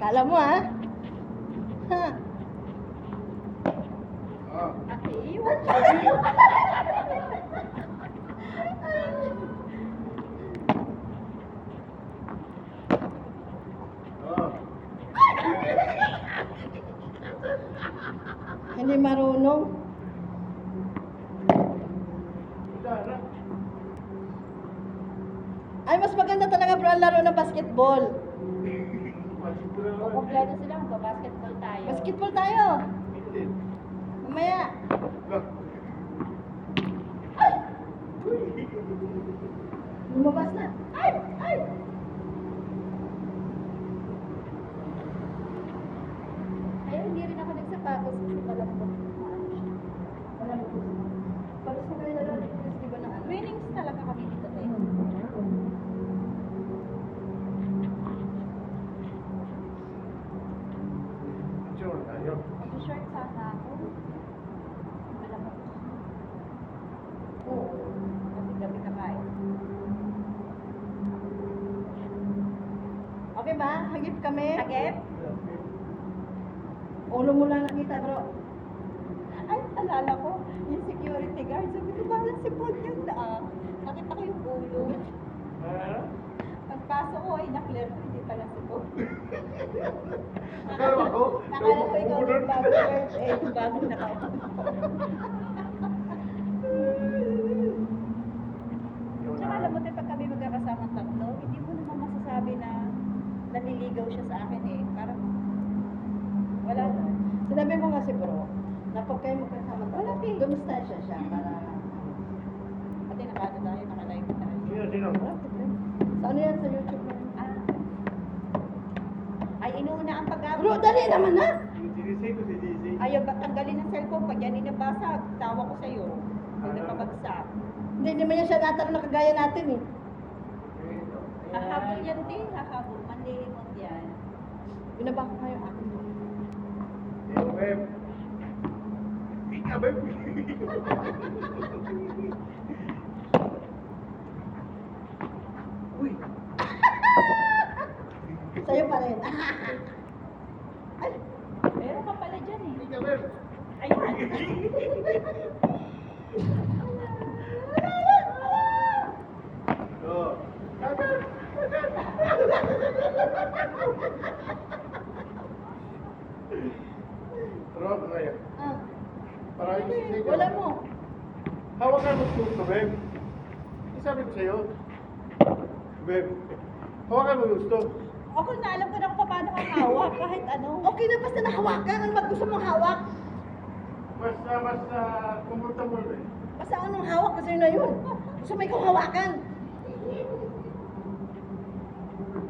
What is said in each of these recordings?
Kala mo, ha? Ha? Iwan. Hindi marunong. Ay, mas maganda talaga bro ang laro ng basketball. O kompleto sila, magbabasketball tayo. Basketball tayo. Mamaya. Lumabas na. Ay! Ay! Ay, hindi rin ako nagsapatos kasi malambot. Malambot. Palis na kayo lalo. Di ba na ano? Winnings talaga kami dito tayo. Mag-short sana ako. Malambot. Oo. Kasi gabi na kain. Okay ba? Hagip kami? Agep? Ulo mo lang nakita bro. Ay, alala ko, yung security guard, sabi ko, parang si Paul yun na. Nakita ko yung ulo. Pagpasok ko, ay naklear ko, hindi pala si Paul. Akala ko, Nakala ko ikaw yung bago first, yung bago nakaupo. Tsaka alam mo, pag kami magkakasama tatlo, hindi mo naman masasabi na naliligaw siya sa akin eh. Parang, wala na. Sinabi mo kasi bro, na pag kayo magkasama tayo, Wala, eh. gumusta siya para... Pati nakano tayo, nakalive tayo. Sino? Sa ano yan sa YouTube mo? Ah. Ay, inuuna ang pag-abot. Bro, dali naman na! Ayaw ba tanggalin ng cellphone? Pag yan inabasa, tawa ko sa'yo. Pag napabagsak. Hindi naman yan siya natanong na kagaya natin eh. Hahabol yan din, hahabol. Manlilimot yan. Binaba ko kayo akin. Uy! Sa'yo pa rin. Ay, meron ka pala dyan eh. Ika, Beb! Ayan. Oh. Rob, kaya. Ah, Para yung sisig. wala mo. Hawakan mo gusto, Beb. Sabi ko sa'yo. Beb, hawakan mo gusto. Ako na, alam ko na kung paano kang hawak, kahit ano. Okay na basta nahawakan. Ano ba gusto mong hawak? Basta comfortable, Beb. Basta anong hawak kasi yun na yun. Gusto mo ikaw hawakan.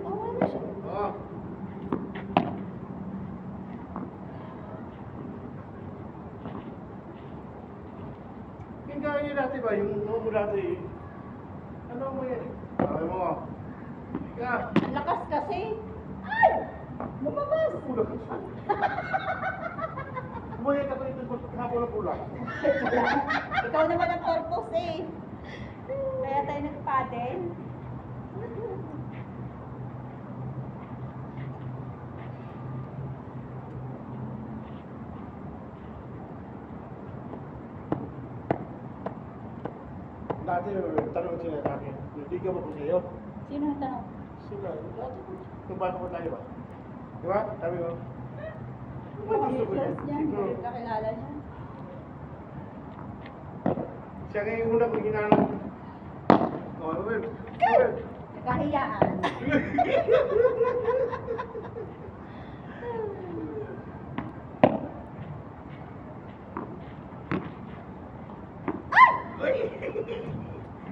Oh, wala siya. Oo. Yung gaya dati ba, yung mo dati, ano mo yan eh? Sabi mo, ika, Ang lakas kasi. Ay! Lumabas! ulo ka siya. Buhay ka pa ito hapon na pula. Ikaw naman ang purpose eh. Kaya tayo nagpadel. Dati, tanong sila sa akin, hindi ka ba po sa'yo? Sino ang tanong? Sila, dati, kung paano ko tayo ba? Di ba? Sabi ko, ba't gusto ko yan? Yes, yan. Siguro, Kakilala niya. siya nga yung una kong ginanong. Oh, ano ba yun? Ano ba yun? Kahiyaan.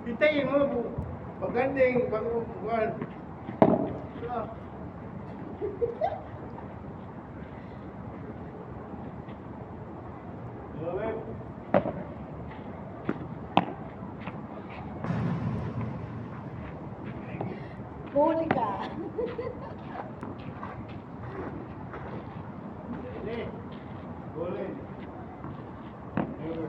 Hintayin mo, paganding, bago, buwan. Ah. Hello, babe. Huli ka. Ini, boleh. Ayo.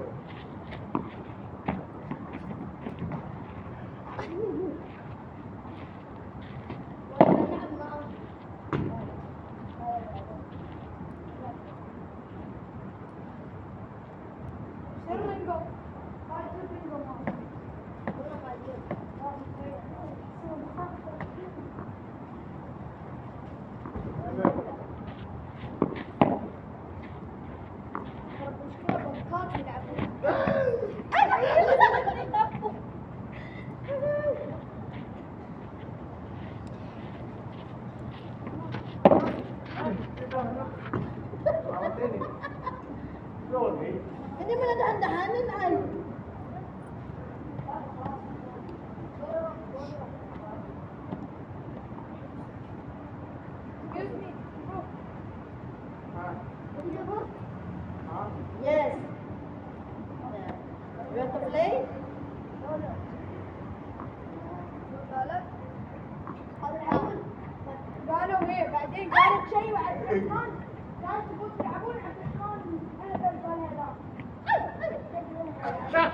Ito, ano? Bawat din eh. Slowly. Hindi mo na dahan-dahanan, ay. Excuse me. Bro. Ha? Hindi bro. Ha? Yes. You want to play? قالوا ايه بعدين قالت شيء وعبد الرحمن قالت تبون تلعبون عبد الرحمن انا قال هذا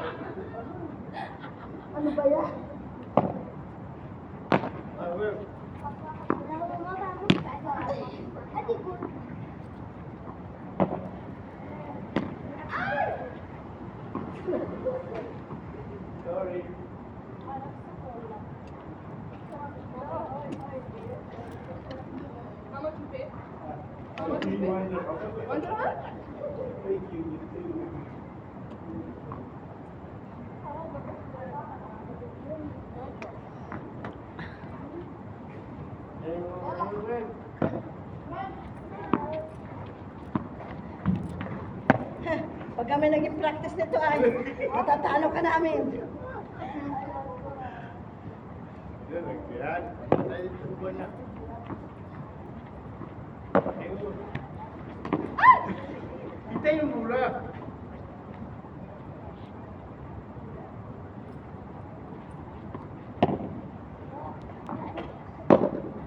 انا بياع Ah, well. Sorry. How much you pay? Do you mind if One dollar? Thank you. Pag kami naging practice nito ay, matatalo ka namin. Yan, nagkiyad. Tayo sa buwan na. Kita yung mula.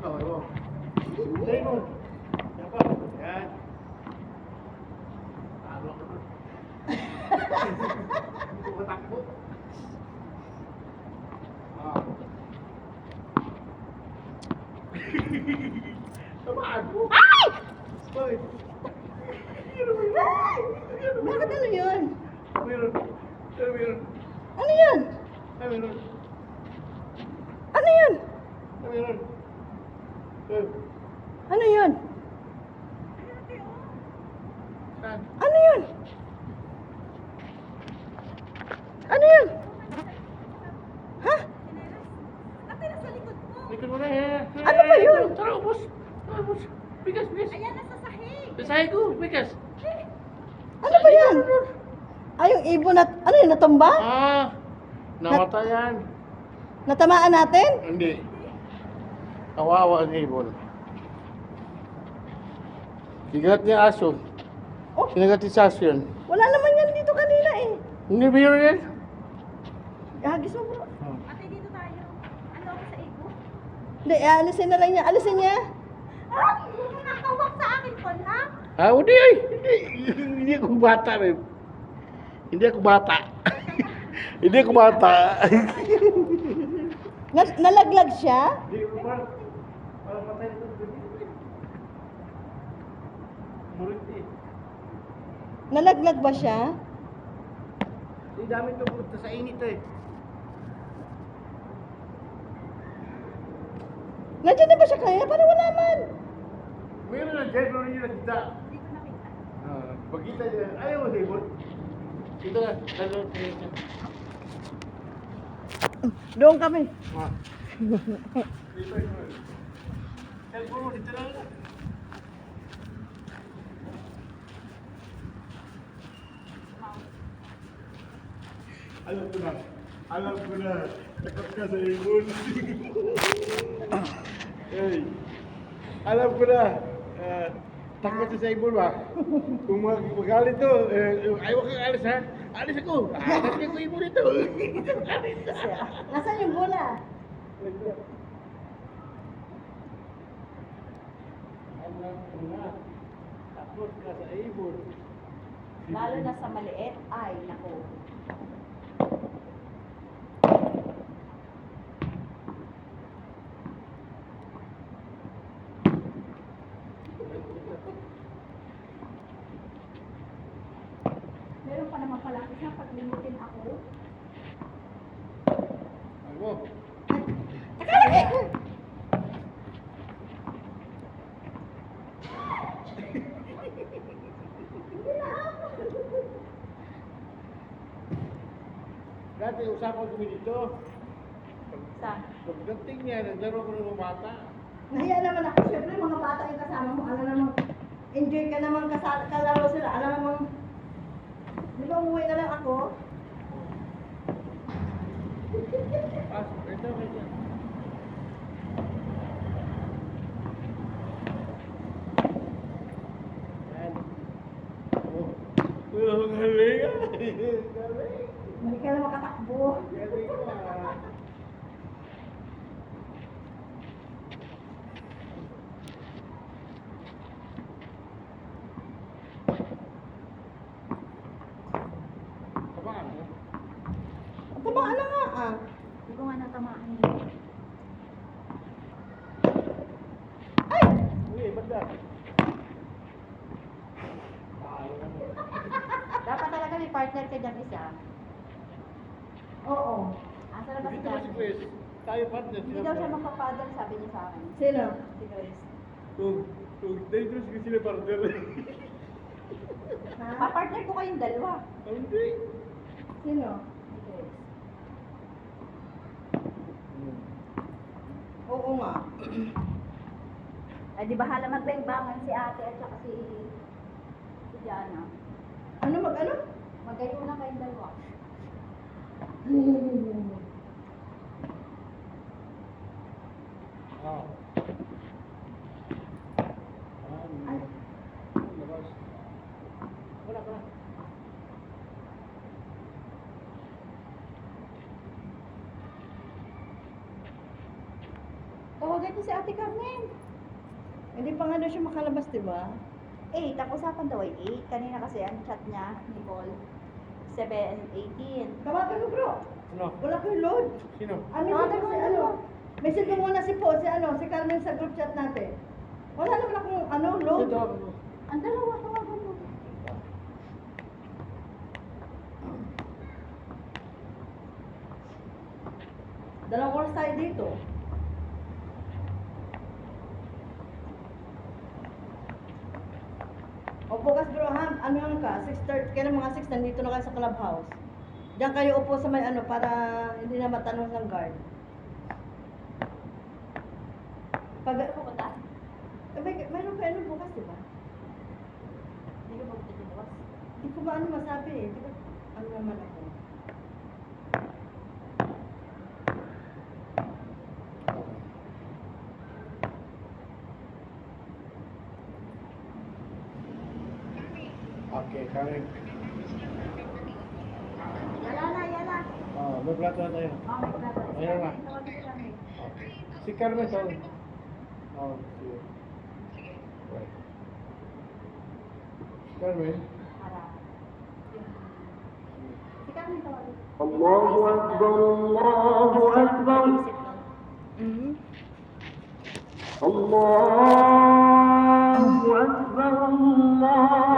Oh, oh. Kita mo. Yan pa. Yan. Talo ko doon. Hindi ko matakbo. Ah. Tamaan mo. Ay! Bakit? Bakit ano yun? Meron. Pero meron. Ano yun? Ay, meron. Ano yun? Ay, meron. Eh, Ano yun? saan? Ano yun? Ano yun? Ha? Likod mo na eh. Ano ba yun? Tara, ubos. Tara, ubos. Bigas, bigas. Ayan, nasa sahig. Sa sahig ko, bigas. Ano ba yan? Ay, yung ibon na, ano yun, natumba? Ah, namatay yan. Natamaan natin? Hindi. Kawawa ang ibon. Sigat niya aso. Oh, Sinagat niya aso yan. wala naman yan dito kanina eh. Hindi ba yun yan? Hagis mo bro. Ate, dito tayo. Ano ako sa ego? Hindi, alisin na lang niya. Alisin niya. Ah! Nakahawak sa akin ko lang. Ah, hindi ay. Hindi ako bata, babe. Hindi ako bata. Hindi ako bata. Nalaglag siya? Hindi ko parang patay ito. Murit eh. Nalaglag ba siya? Hindi dami ito punta sa init eh. Nandiyan na ba siya kanina? Parang wala man. Meron na dyan, pero hindi nakita. Hindi ko nakita. Pagkita niya, ayaw mo sa ibon. Dito na, dalawa sa inyo. Doon kami. Ah. Dito ito. Cellphone mo, dito lang. Alam ko na. Alam ko na. Takot ka sa ibon. Hey. Alam ko na. Takot ka sa ibon ba? Kung magalit to, ayaw kang alis ha? Alis ako. Alis ko ibon ito. Alis. Nasaan yung bola? Alam ko na. Takot ka sa ibon. Lalo na sa maliit. Ay, nako. Meron pa naman pala isa pag limutin ako. Ako. Dati usapan kami dito. Saan? Pagdating niya, naglaro ko ng mga bata. Nahiya naman ako. Siyempre, mga bata yung kasama mo, alam namang, enjoy ka naman kalaro sila, alam namang, di ba umuwi na lang ako? Ah, ito, ito. Yan. Oh, galing ah. Galing. Hindi ka na makatakbo. Galing ah. Tamaan, ah. Tamaan na nga ah. Hindi ko nga natamaan. Uy, banda. Dapat talaga may partner ka dyan isa. Oo. Asa na ba si Dito ba si Jan? Chris? Tayo partner. Hindi daw siya magpapadal, sabi niya sa akin. Sino? Si Chris. Dangerous kasi sila partner. Ha? Pa-partner ko kayong dalawa. Hindi. Sino? Si Chris. Oo nga. Ay, di bahala magbengbangan si ate at saka si Jana. Ano mag-ano? Magayo na kayong dalawa. Ah. Ay. Labas. Wala ka. Tawagan niyo si ate Carmen. Hindi pa nga daw siya makalabas, di ba? 8, ang usapan daw ay 8. Kanina kasi ang chat niya, Nicole, 7:18. Tawagan mo bro. Ano? Wala kang load. Sino? Message Tawagan mo mo si na ano. mo. Message mo muna si Carmen sa group chat natin. Wala naman akong load. Ito ako. Ang dalawa, tawagan mo. Dalawang oras tayo dito. O bukas bro ha, ano lang ka, 6:30, kaya mga 6 nandito na kayo sa clubhouse. Diyan kayo upo sa may ano para hindi na matanong ng guard. Pag, Pupunta? mayroon kayo ano bukas, di ba? Hindi ko pupunta dito bukas. Hindi ko ba ano masabi eh. Di ba, ano naman ako. Okay, kami. Yala na, yala. Ah, may plato na tayo. Oh, may plato. Ayun na. Tawagan si Carmen. Si Carmen to. Oh, sige. Si Carmen. Harap. Si Carmen tawagan. الله أكبر الله أكبر Mm-hmm. الله أكبر الله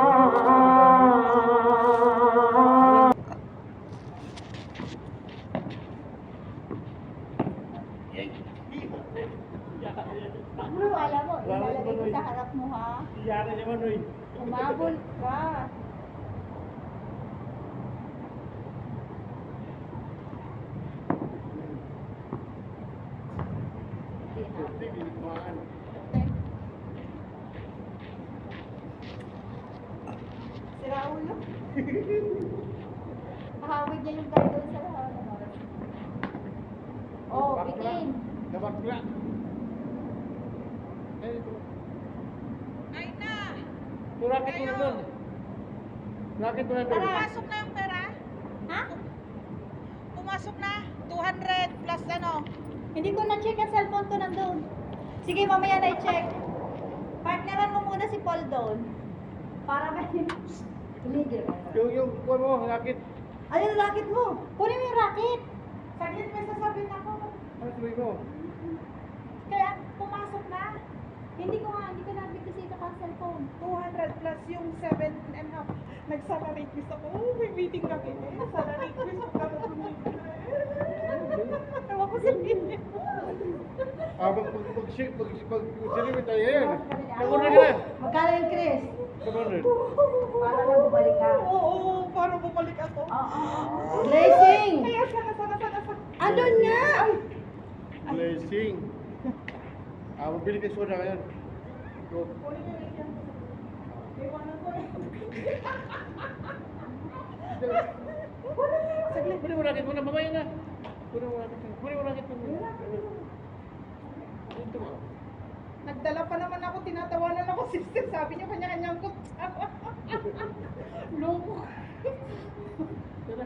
Bro, alam mo, ilalagay ko sa harap mo ha. Iyara naman, oy. Umabol ka. Hindi na. Hindi, hindi kumaan. Si Raul. Kahawig niya yung guy doon sa lahat. Oh, bitin. Kabakla. Ay, ito. Ay na! Yung racket mo na doon. Racket mo na doon. Pumasok na yung pera? Ha? Pumasok na? 200 plus ano? Hindi ko na-check ang cellphone ko nandun. Sige, mamaya na i-check. Partneran mo muna si Paul doon. Para may... Tumigil ka. Yung kuha mo, racket. Ayun, racket mo. Kunin mo yung racket. Saglit may sasabihin ako. Ano sabi mo? Kaya pumasok na. Hindi ko nabigkasita ka ang cellphone. 200 plus yung 7.5. Nag-salary quiz ako. Oh, may meeting kami. Salary quiz ko kami. Ewan ko sabihin. Ah, mag-silimi tayo yan. Nauna ka na. Magkano yung Chris? 700. Para lang bumalik ka. Oo, para bumalik ako. Oo. Blessing! Kaya sana. Andun nga! Blessing. Ah, mabili ka soda ngayon. Go. Saglit, kunin mo racket muna, mamaya na. Kunin mo racket muna. Ito mo. Nagdala pa naman ako, tinatawanan ako, sister. Sabi niya kanya-kanyang ko. Loko. Tara.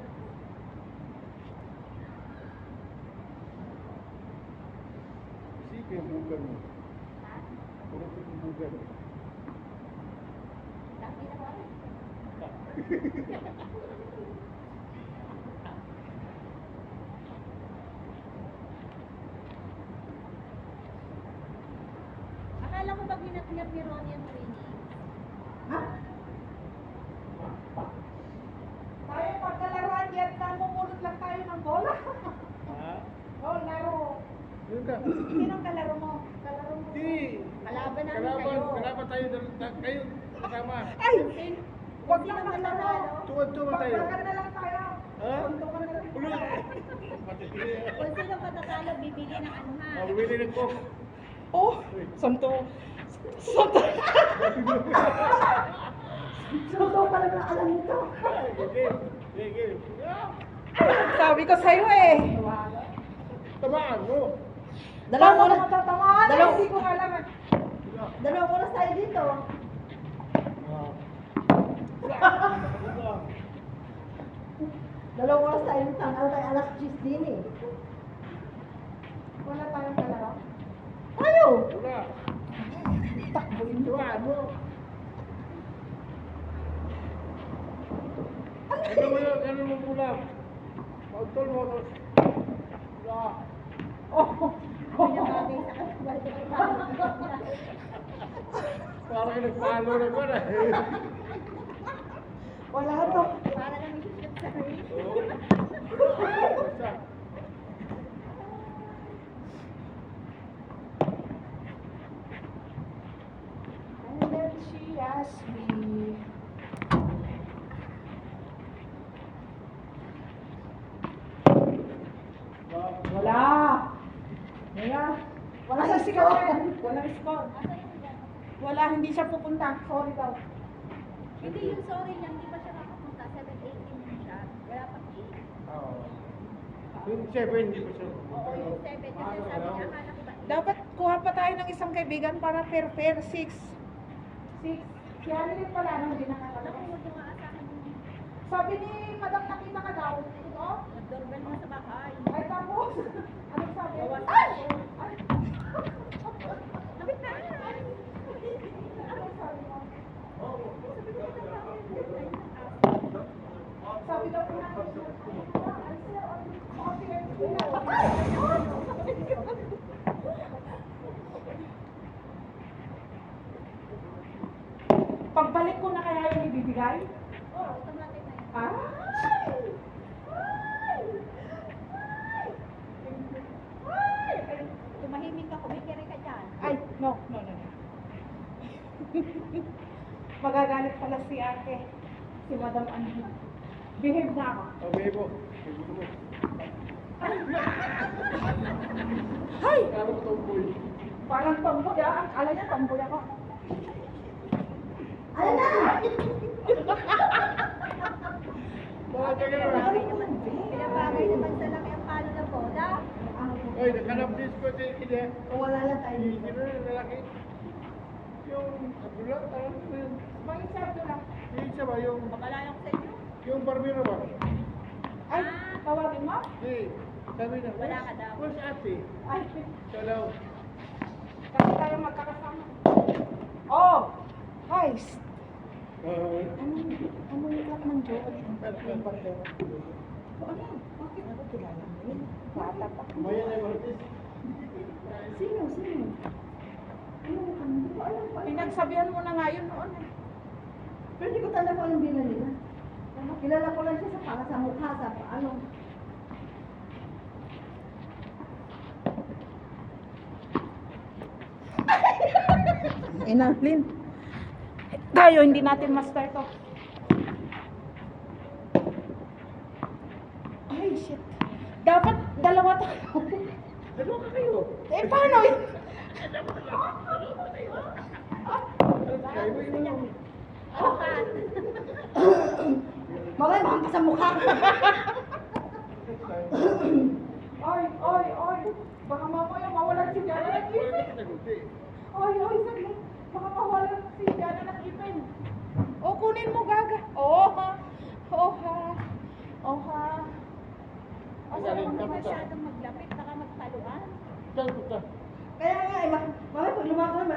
Isipin yung bugan mo. Puro yung bugan. Dami na ba? Akala ko pag ginat-ngat ni Ronnie ang training. Tayo pagkalaruan yan, namumulot lang tayo ng bola. Ha? Oh, laro. Yun ka. Sinong kalaro mo? Kalaro mo. Di. Kalaban namin kayo. Kalaban tayo. Kayo kasama. Ay! Huwag Sino na man maglaro. nanalo? Tuwan-tuwan tayo. Pagbakan na lang tayo. Ha? Tuntukan na lang. Ulo. Patitili. Kung sino patatalo, bibili ng ano ha. Bumili ng coke. Oh! Santo. Santo. Santo talaga alam nito. Game. Sabi ko sa'yo eh. Tamaan mo. Dalawang Paano oras, matatamaan? Dalaw- Hindi ko alam. dalawang oras tayo dito. Dalawang oras tayo dito. Ano tayo, alas 10 din eh. Wala tayong kalaro. Tayo! Wala. Takbuin mo. Tamaan mo. Ano mo yun? Ano mo pula? Pagtol mo. Wala. Oh! Pinabagay sa kasbal. Parang nagpalo na ko na. Wala to. Para lang i-shoot sa ring. Basta. And then she asked me. Wala. Wala. Wala sa score. Wala score. Wala, hindi siya pupunta. Sorry daw. Hindi yung sorry niya, hindi pa siya makapunta. 7-18 yun siya. Wala pang 8. Oo. Yung 7, hindi pa siya. Oo, yung 7. Kasi sabi niya, akala ko ba 8? Dapat kuha pa tayo ng isang kaibigan para fair 6. 6. Si Annalyn pala nung hindi Naku, nakakalakas. huwag yung aasahan mo. Sabi ni Madam nakita ka daw. Ito? Nag-doorbell mo sa bahay. Ay tapos, anong sabi? Bawas Ay! ako. Ay! Kapit na! Anong sabi mo? Sabi daw ko na. Pagbalik ko na kaya yung ibibigay? Oo, automatic na yun. Ay! Ay! Tumahimik ka, kumikiri ka dyan. Ay, no. Magagalit pala si ate. Si Madam Angie. Behave na ako. Okay po. Gusto mo. Hay! Kala ko tomboy. Parang tomboy ah. Akala niya tomboy ako. Ano na? Bakit ka gano'n? Pinabagay naman, pinabagay naman sa laki ang palo ng bola. Oy, nakalap din ko din kanya. Kung wala lang tayo Hindi dito. na lalaki. Yung Abdullah, parang ano yun. May sardo lang. Yung isa ba, yung Pamalayo ko sa inyo. barbero ba? Ay, tawagin mo? Hindi. Sabi na, Wala ka daw. where's ate? Ay, Siya daw. kasi tayo magkakasama. Oh! Guys! Ano yung lahat ng joke? Yung barbero. Ano? Bakit ako kilala mo yun? Bata pa. Maya na yung artist. Sino? Ano? Hindi ko alam pa. Pinagsabihan mo na nga yun noon eh. Pero hindi ko tanda kung anong bilang nila. Kilala ko lang siya sa para sa mukha, sa ano. Inalin. Tayo, hindi natin master to. Ay, shit. Dapat dalawa tayo. Dalawa ka kayo. Eh, paano eh? tayo mo yung... Mamaya, mahampas sa mukha ko. Oy, oy, oy. Baka mamaya mawalan si Diana ng ipin. Oy, oy, saglit. Baka mawalan si Diana ng ipin. O, kunin mo, Gaga. Oo, ha. Oo, ha. Oo, ha. O, Galing sige, ka pa. Masyadong maglapit, baka magpaluan. Kaya nga, mamaya pag lumakad,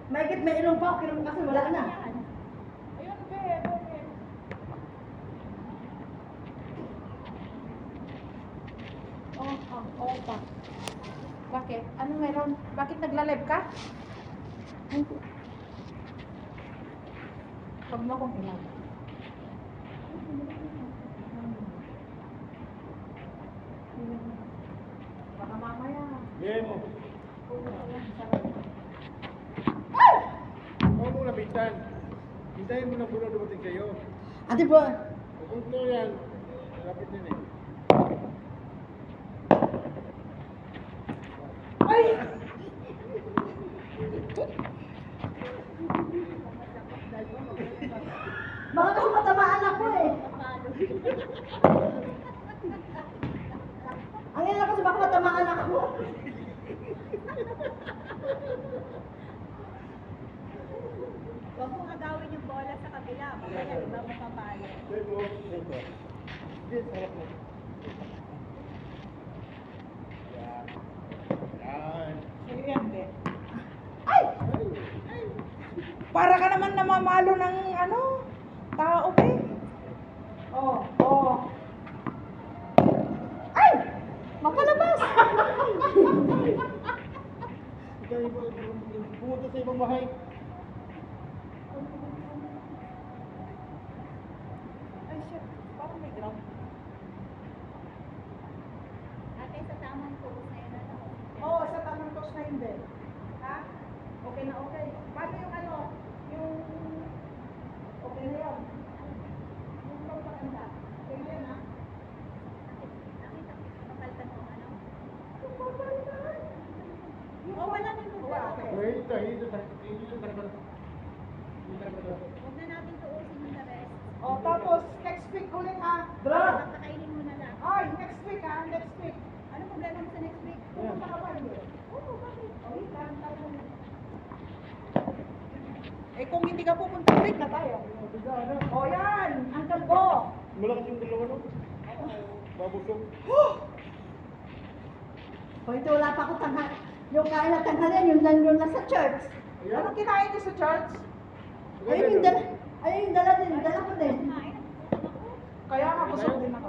mahigit may ilong pa, pero kasi wala na. Ayun, be, be, be. Oo pa. Bakit? Ano meron? Bakit nagla-live ka? Huwag mo akong ilang. Baka mamaya. Game. Huwag mo lapitan. Hintayin mo na muna dumating sa'yo. Ate bro, Kung ito yan, lapit din eh. Ay! baka kasi matamaan ako eh. Ang ina kasi baka matamaan ako. Huwag mong agawin yung bola sa kabila, mamaya iba mo papalo. Yan. Sige yan, be. Ay! Para ka naman namamalo ng ano, tao, be. Oh, oh. Ay! Mapalabas! Hintayin mo, pumunta sa ibang bahay. Ay, shit. Parang may ground. Ate, sa tamang tuos na yun, ano? Oo, sa tamang toast na yun, be. Ha? Okay na okay. Paano yung ano? Yung... Okay na yun. Yung pagpaganda. Okay na yun, ha? Nakita ko, papalitan mo, ano? Yung pagpaganda. Oh, wala nang Wala, okay. Wait, dito tayo. Huwag na natin tuusin yung the rest. Oh, tapos next week ulit, ha? Pakainin mo na lang. Ay, next week, ha? Next week. Ano problema mo sa next week? Pupunta ka ba? Hindi. Oo, bakit? Okay, tayo. Eh, kung hindi ka pupunta, break na tayo. O, yan! Uncle Bo! Malakas yung dalawa no? Babusog. O ito, wala pa ako tanghal. Yung kain na tanghalian, yung nandun na sa church. Anong kinain niyo sa church? Ayun yung dala, ayun yung dala din, dala ko din. Kaya nga, busog din ako.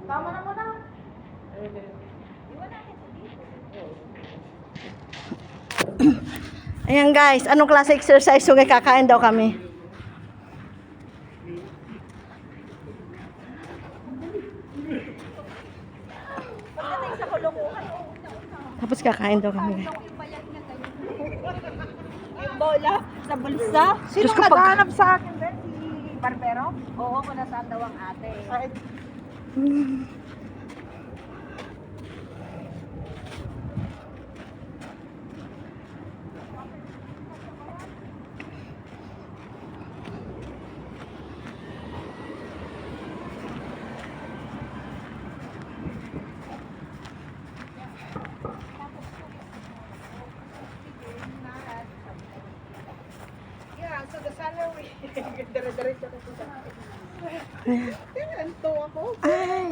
Tama na muna. Iwan natin sa dito. Ayan guys, anong klase exercise yung kakain daw kami? Pagdating sa kulukuhan, Tapos kakain daw kami. yung balat na ganyan. Yung bola sa bulsa. Sino Diyos ko, pag- naghahanap sa akin, Ben? Si Barbero? Oo, kung nasaan daw ang ate. Ay, yeah, so the salary. Dire-diretso na siya. Ganito ako. Ay,